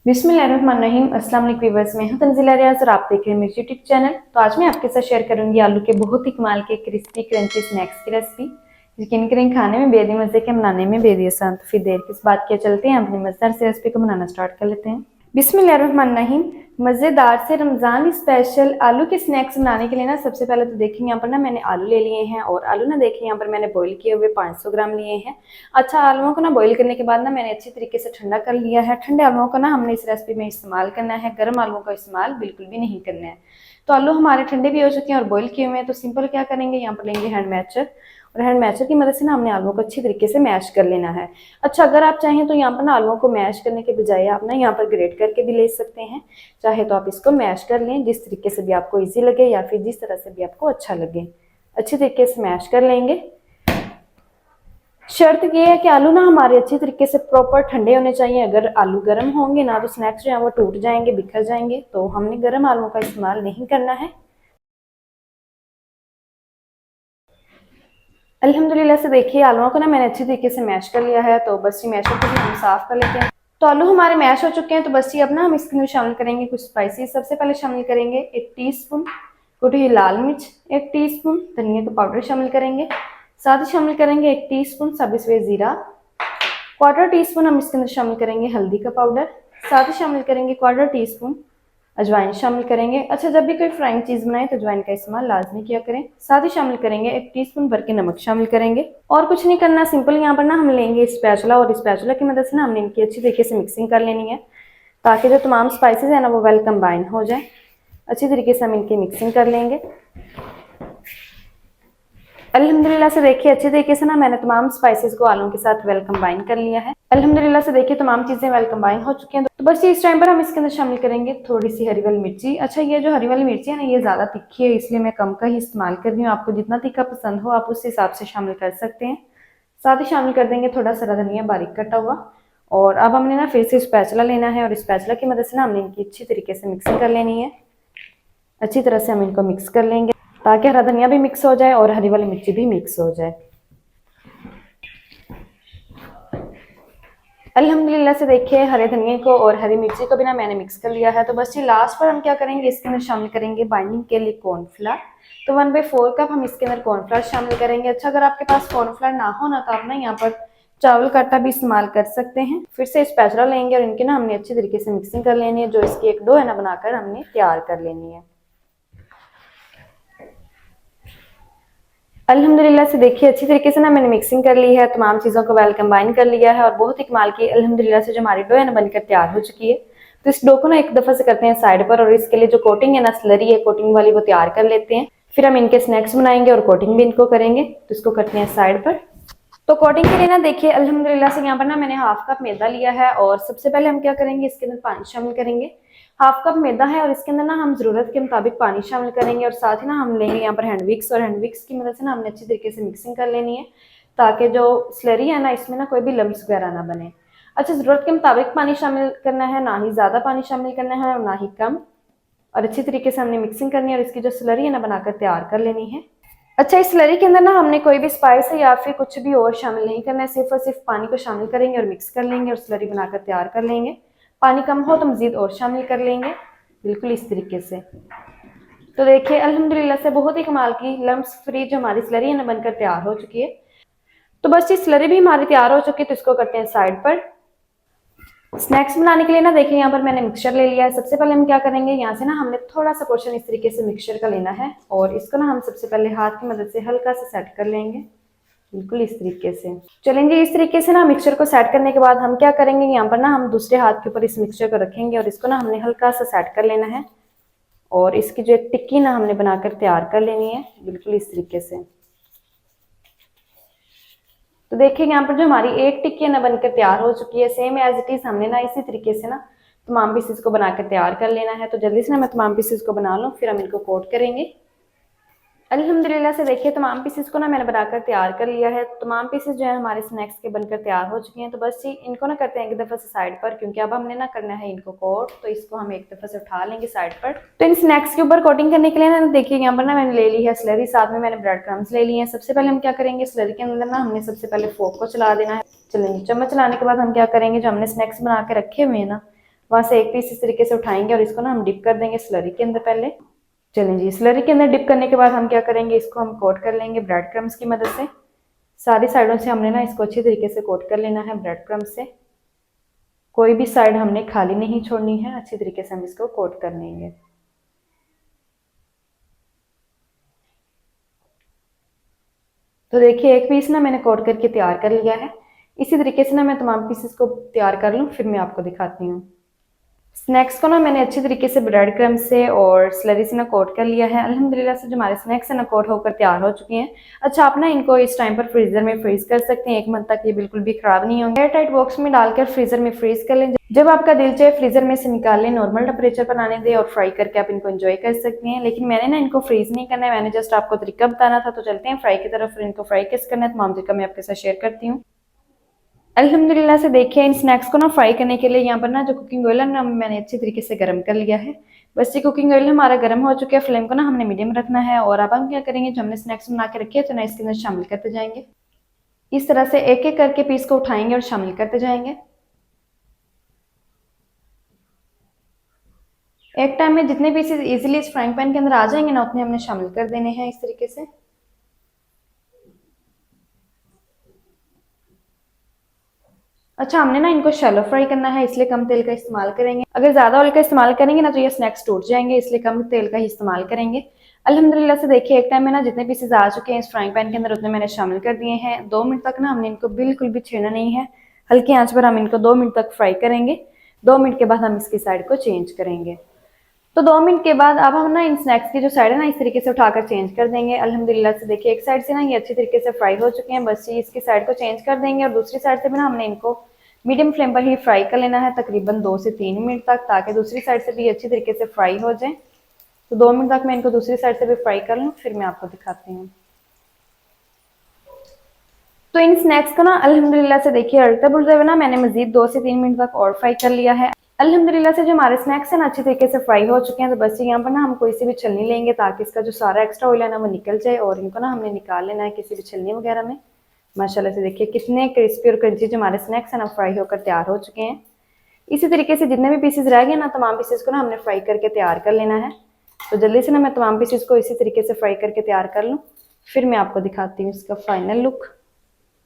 बिस्मिल्लाहिर्रहमानिर्रहीम। अस्सलाम वालेकुम व्यूअर्स, मैं हूं तंजीला रियाज और आप देख रहे हैं मेरे यूट्यूब चैनल। तो आज मैं आपके साथ शेयर करूंगी आलू के बहुत ही कमाल के क्रिस्पी क्रंची स्नैक्स की रेसिपी। यकीन करें खाने में बेहद मजे के, बनाने में बेहद आसान। तो फिर देर किस बात की, चलते हैं अपनी मजेदार से रेसिपी को बनाना स्टार्ट कर लेते हैं। बिस्मिल्लाहिर्रहमानिर्रहीम। मज़ेदार से रमज़ान स्पेशल आलू के स्नैक्स बनाने के लिए ना सबसे पहले तो देखिए यहाँ पर ना मैंने आलू ले लिए हैं और आलू ना देखिए यहाँ पर मैंने बॉईल किए हुए 500 ग्राम लिए हैं। अच्छा, आलूओं को ना बॉईल करने के बाद ना मैंने अच्छी तरीके से ठंडा कर लिया है। ठंडे आलूओं को ना हमने इस रेसिपी में इस्तेमाल करना है, गर्म आलूओं का इस्तेमाल बिल्कुल भी नहीं करना है। तो आलू हमारे ठंडे भी हो चुके हैं और बॉईल किए हुए हैं। तो सिंपल क्या करेंगे, यहाँ पर लेंगे हैंड मैचर और हैंड मैचर की मदद से ना हमने आलूओं को अच्छी तरीके से मैश कर लेना है। अच्छा, अगर आप चाहें तो यहाँ पर ना आलूओं को मैश करने के बजाय आप ना यहाँ पर ग्रेट करके भी ले सकते हैं। चाहे तो आप इसको मैश कर लें, जिस तरीके से भी आपको इजी लगे या फिर जिस तरह से भी आपको अच्छा लगे, अच्छी तरीके से मैश कर लेंगे। शर्त ये है कि आलू ना हमारे अच्छी तरीके से प्रॉपर ठंडे होने चाहिए। अगर आलू गर्म होंगे ना तो स्नैक्स जो है वो टूट जाएंगे, बिखर जाएंगे। तो हमने गर्म आलूओं का इस्तेमाल नहीं करना है। अल्हम्दुलिल्लाह से देखिए आलूओं को ना मैंने अच्छी तरीके से मैश कर लिया है। तो बस ये मैशर को भी हम साफ कर लेते हैं। तो आलू हमारे मैश हो चुके हैं। तो बस ये अब ना हम इसके अंदर शामिल करेंगे कुछ स्पाइसेस। सबसे पहले शामिल करेंगे 1 टीस्पून कुटी हुई लाल मिर्च, 1 टीस्पून धनिया का पाउडर शामिल करेंगे, साथ ही शामिल करेंगे 1 टीस्पून साबुत सफ़ेद जीरा, क्वार्टर टीस्पून हम इसके अंदर शामिल करेंगे हल्दी का पाउडर, साथ ही शामिल करेंगे क्वार्टर टीस्पून अजवाइन शामिल करेंगे। अच्छा, जब भी कोई फ्राइंग चीज बनाए तो अजवाइन का इस्तेमाल लाजमी किया करें। साथ ही शामिल करेंगे 1 टीस्पून भर के नमक शामिल करेंगे। और कुछ नहीं करना, सिंपल यहाँ पर ना हम लेंगे स्पैचुला और स्पैचुला की मदद से ना हमने इनकी अच्छी तरीके से मिक्सिंग कर लेनी है, ताकि जो तमाम स्पाइसेस है ना वो वेल कंबाइन हो जाए। अच्छी तरीके से हम इनकी मिक्सिंग कर लेंगे। अल्हम्दुलिल्लाह से देखिए अच्छी तरीके से ना मैंने तमाम स्पाइसेस को आलू के साथ वेल कंबाइन कर लिया है। अल्हम्दुलिल्लाह से देखिए तमाम चीजें वेल कंबाइन हो चुकी हैं। तो बस इस टाइम पर हम इसके अंदर शामिल करेंगे थोड़ी सी हरी वाली मिर्ची। अच्छा, ये जो हरी वाली मिर्ची है ना ये ज्यादा तीखी है, इसलिए मैं कम का ही इस्तेमाल कर रही हूँ। आपको जितना तीखा पसंद हो आप उस हिसाब से शामिल कर सकते हैं। साथ ही शामिल कर देंगे थोड़ा सा धनिया बारीक कटा हुआ। और अब हमने ना फिर से स्पैचुला लेना है और स्पैचुला की मदद से ना हमने इनकी अच्छी तरीके से मिक्सिंग कर लेनी है। अच्छी तरह से हम इनको मिक्स कर लेंगे ताकि हरा धनिया भी मिक्स हो जाए और हरी वाली मिर्ची भी मिक्स हो जाए। अल्हम्दुलिल्लाह से देखिए हरे धनिया को और हरी मिर्ची को भी ना मैंने मिक्स कर लिया है। तो बस ये लास्ट पर हम क्या करेंगे, इसके अंदर शामिल करेंगे बाइंडिंग के लिए कॉर्नफ्लावर। तो 1/4 कप हम इसके अंदर कॉर्नफ्लावर शामिल करेंगे। अच्छा, अगर आपके पास कॉर्नफ्लावर ना हो ना तो आप ना यहाँ पर चावल का आटा भी इस्तेमाल कर सकते हैं। फिर से स्पैचुला लेंगे और इनकी ना हमने अच्छी तरीके से मिक्सिंग कर लेनी है। जो इसकी एक डो है ना बनाकर हमने तैयार कर लेनी है। अल्हम्दुलिल्लाह से देखिए अच्छी तरीके से ना मैंने मिक्सिंग कर ली है, तमाम चीज़ों को वेल कंबाइन कर लिया है और बहुत ही कमाल की अल्हम्दुलिल्लाह से जो हमारी डो है ना बनकर तैयार हो चुकी है। तो इस डो को ना एक दफ़ा से करते हैं साइड पर और इसके लिए जो कोटिंग है ना स्लरी है कोटिंग वाली वो तैयार कर लेते हैं। फिर हम इनके स्नैक्स बनाएंगे और कोटिंग भी इनको करेंगे। तो इसको करते हैं साइड पर। तो कोटिंग के लिए ना देखिए अल्हम्दुलिल्लाह से यहाँ पर ना मैंने हाफ कप मैदा लिया है और सबसे पहले हम क्या करेंगे, इसके अंदर पानी शामिल करेंगे। हाफ कप मैदा है और इसके अंदर ना हम जरूरत के मुताबिक पानी शामिल करेंगे और साथ ही ना हम लेंगे यहाँ पर हैंड विक्स और हैंड विक्स की मदद से ना हमने अच्छी तरीके से मिक्सिंग कर लेनी है, ताकि जो स्लरी है ना इसमें ना कोई भी लम्स वगैरह ना बने। अच्छा, जरूरत के मुताबिक पानी शामिल करना है, ना ही ज्यादा पानी शामिल करना है और ना ही कम। और अच्छी तरीके से हमने मिक्सिंग करनी है और इसकी जो स्लरी है ना बनाकर तैयार कर लेनी है। अच्छा, इस स्लरी के अंदर ना हमने कोई भी स्पाइस है या फिर कुछ भी और शामिल नहीं करना है, सिर्फ और सिर्फ पानी को शामिल करेंगे और मिक्स कर लेंगे और स्लरी बनाकर तैयार कर लेंगे। पानी कम हो तो मजीद और शामिल कर लेंगे, बिल्कुल इस तरीके से। तो देखिए अल्हम्दुलिल्लाह से बहुत ही कमाल की लम्स फ्री जो हमारी स्लरी है ना बनकर तैयार हो चुकी है। तो बस ये स्लरी भी हमारी तैयार हो चुकी है। तो इसको करते हैं साइड पर। स्नैक्स बनाने के लिए ना देखिए यहाँ पर मैंने मिक्सचर ले लिया है। सबसे पहले हम क्या करेंगे, यहाँ से ना हमने थोड़ा सा पोर्शन इस तरीके से मिक्सचर का लेना है और इसको ना हम सबसे पहले हाथ की मदद से हल्का सा सेट कर लेंगे, बिल्कुल इस तरीके से। चलेंगे इस तरीके से ना मिक्सचर को सेट करने के बाद हम क्या करेंगे, यहाँ पर ना हम दूसरे हाथ के ऊपर इस मिक्सचर को रखेंगे और इसको ना हमने हल्का सा सेट कर लेना है और इसकी जो एक टिक्की ना हमने बनाकर तैयार कर लेनी है, बिल्कुल इस तरीके से। तो देखिए यहाँ पर जो हमारी एक टिक्की है ना बनकर तैयार हो चुकी है। सेम एज इट इज हमने ना इसी तरीके से ना तमाम पीसेस को बनाकर तैयार कर लेना है। तो जल्दी से ना मैं तमाम पीसेस को बना लूँ, फिर हम इनको कोट करेंगे। अल्हम्दुलिल्लाह से देखिए तमाम पीसेस को ना मैंने बनाकर तैयार कर लिया है। तमाम पीसेस जो है हमारे स्नैक्स के बनकर तैयार हो चुके हैं। तो बस इनको ना करते हैं एक दफ़ा से साइड पर, क्योंकि अब हमने ना करना है इनको कोट। तो इसको हम एक दफ़ा से उठा लेंगे साइड पर। तो इन स्नैक्स के ऊपर कोटिंग करने के लिए ना देखिए यहाँ पर ना मैंने ले ली है स्लरी, साथ में मैंने ब्रेड क्रम्स ले लिए हैं। सबसे पहले हम क्या करेंगे, स्लरी के अंदर ना हमने सबसे पहले फोक को चला देना है। चलेंगे चम्मच चलाने के बाद हम क्या करेंगे, जो हमने स्नैक्स बना के रखे हुए हैं ना वहाँ से एक पीस इस तरीके से उठाएंगे और इसको ना हम डिप कर देंगे स्लरी के अंदर पहले। चलें जी, स्लरी के अंदर डिप करने के बाद हम क्या करेंगे, इसको हम कोट कर लेंगे ब्रेड क्रम्स की मदद से। सारी साइडों से हमने ना इसको अच्छी तरीके से कोट कर लेना है ब्रेड क्रम्स से। कोई भी साइड हमने खाली नहीं छोड़नी है, अच्छी तरीके से हम इसको कोट कर लेंगे। तो देखिए एक पीस ना मैंने कोट करके तैयार कर लिया है। इसी तरीके से ना मैं तमाम पीसेस को तैयार कर लूँ, फिर मैं आपको दिखाती हूँ। स्नैक्स को ना मैंने अच्छी तरीके से ब्रेड क्रम्ब से और स्लरी से ना कोट कर लिया है। अल्हम्दुलिल्लाह से जो हमारे स्नैक्स है ना कोट होकर तैयार हो चुके हैं। अच्छा, आप ना इनको इस टाइम पर फ्रीजर में फ्रीज कर सकते हैं, 1 मंथ तक ये बिल्कुल भी खराब नहीं होंगे। एयर टाइट बॉक्स में डालकर फ्रीजर में फ्रीज कर लें। जब आपका दिल चाहे फ्रीजर में से निकाल लें, नॉर्मल टेम्परेचर पर आने दें और फ्राई करके आप इनको एंजॉय कर सकते हैं। लेकिन मैंने ना इनको फ्रीज नहीं करना है, मैंने जस्ट आपको तरीका बताना था। तो चलते हैं फ्राई की तरफ, फिर इनको फ्राई कैसे करना है तमाम तरीका मैं आपके साथ शेयर करती हूँ। अल्हम्दुलिल्लाह से देखिए इन स्नैक्स को ना फ्राई करने के लिए यहाँ पर ना जो कुकिंग ऑयल है ना मैंने अच्छी तरीके से गर्म कर लिया है। बस ये कुकिंग ऑयल हमारा गर्म हो चुका है, फ्लेम को ना हमने मीडियम रखना है। और अब हम क्या करेंगे, जो हमने स्नैक्स बना के रखे हैं तो ना इसके अंदर शामिल करते जाएंगे। इस तरह से एक एक करके पीस को उठाएंगे और शामिल करते जाएंगे। एक टाइम में जितने पीसेस इजीली इस फ्राइंग पैन के अंदर आ जाएंगे ना उतने हमने शामिल कर देने हैं इस तरीके से। अच्छा, हमने ना इनको शैलो फ्राई करना है, इसलिए कम तेल का इस्तेमाल करेंगे। अगर ज़्यादा ऑयल का इस्तेमाल करेंगे ना तो ये स्नैक्स टूट जाएंगे, इसलिए कम तेल का ही इस्तेमाल करेंगे। अल्हम्दुलिल्लाह से देखिए एक टाइम में ना जितने पीसेस आ चुके हैं इस फ्राइंग पैन के अंदर उतने मैंने शामिल कर दिए हैं। 2 मिनट तक ना हमने इनको बिल्कुल भी छेड़ना नहीं है, हल्की आंच पर हम इनको 2 मिनट तक फ्राई करेंगे। 2 मिनट के बाद हम इसकी साइड को चेंज करेंगे। तो 2 मिनट के बाद अब हम ना इन स्नैक्स की जो साइड है ना इस तरीके से उठाकर चेंज कर देंगे। अल्हम्दुलिल्लाह से देखिए एक साइड से ना ये अच्छी तरीके से फ्राई हो चुके हैं, बस ये इसकी साइड को चेंज कर देंगे। और दूसरी साइड से भी ना हमने इनको मीडियम फ्लेम पर ही फ्राई कर लेना है तकरीबन 2 से 3 मिनट तक, ताकि दूसरी साइड से भी अच्छी तरीके से फ्राई हो जाए। तो 2 मिनट तक मैं इनको दूसरी साइड से भी फ्राई कर लूँ, फिर मैं आपको दिखाती हूँ। तो इन स्नैक्स को ना अल्हम्दुलिल्लाह से देखिए अड़ते बुड़ते हुए ना मैंने मजीद 2 से 3 मिनट तक और फ्राई कर लिया है। अल्हम्दुलिल्लाह से जो हमारे स्नैक्स हैं ना अच्छी तरीके से फ्राई हो चुके हैं। तो बस यहाँ पर ना हम कोई सी भी छलनी लेंगे ताकि इसका जो सारा एक्स्ट्रा ऑयल है ना वो निकल जाए। और इनको ना हमने निकाल लेना है किसी भी छलनी वगैरह में। माशाल्लाह से देखिए कितने क्रिस्पी और क्रंची जो हमारे स्नैक्स हैं ना फ्राई होकर तैयार हो चुके हैं। इसी तरीके से जितने भी पीसेस रह गए ना तमाम पीसेस को ना हमने फ्राई करके तैयार कर लेना है। तो जल्दी से ना मैं तमाम पीसेस को इसी तरीके से फ्राई करके तैयार कर लूँ, फिर मैं आपको दिखाती हूँ इसका फाइनल लुक।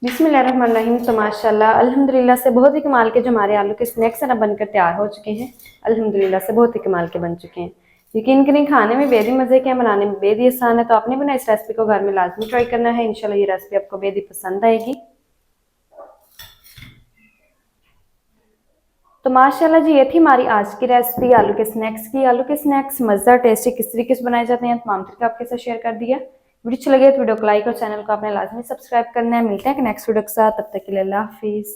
बिस्मिल्लाहिर्रहमानिर्रहीम। तो माशाल्लाह अल्हम्दुलिल्लाह से बहुत ही कमाल के जो हमारे आलू के स्नैक्स हैं ना बनकर तैयार हो चुके हैं। अल्हम्दुलिल्लाह से बहुत ही कमाल के बन चुके हैं। यकीन करें खाने में बेहद ही मज़े के हैं, बनाने में बेहद ही आसान है। तो आपने भी ना इस रेसिपी को घर में लाजमी ट्राई करना है। इंशाल्लाह ये रेसिपी आपको बेहद ही पसंद आएगी। तो माशाल्लाह जी ये थी हमारी आज की रेसिपी आलू के स्नैक्स की। आलू के स्नैक्स मज़ेदार टेस्टी किस तरीके से बनाए जाते हैं तमाम तरीका आपके साथ शेयर कर दिया। वीडियो अच्छा लगे तो वीडियो को लाइक और चैनल को आपने लाजमी सब्सक्राइब करना है। मिलते हैं नेक्स्ट वीडियो के साथ, तब तक के लिए अल्लाह हाफिज़।